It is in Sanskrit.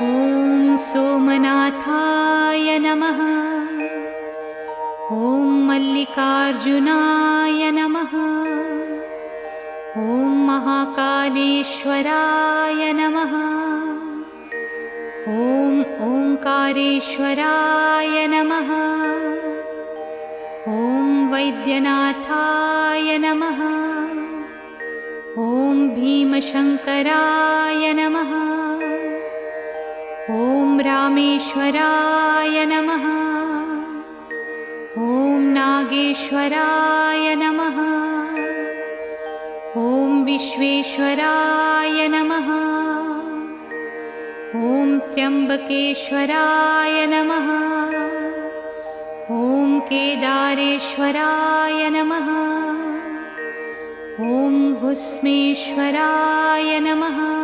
ॐ सोमनाथाय नमः। ॐ मल्लिकार्जुनाय नमः। ॐ महाकालेश्वराय नमः। ॐ ओंकारेश्वराय नमः। ॐ वैद्यनाथाय नमः। ॐ भीमशंकराय नमः। ॐ रामेश्वराय नमः। ॐ नागेश्वराय नमः। ॐ विश्वेश्वराय नमः। ॐ त्र्यंबकेश्वराय नमः। ॐ केदारेश्वराय नमः। ॐ भुस्मेश्वराय नमः।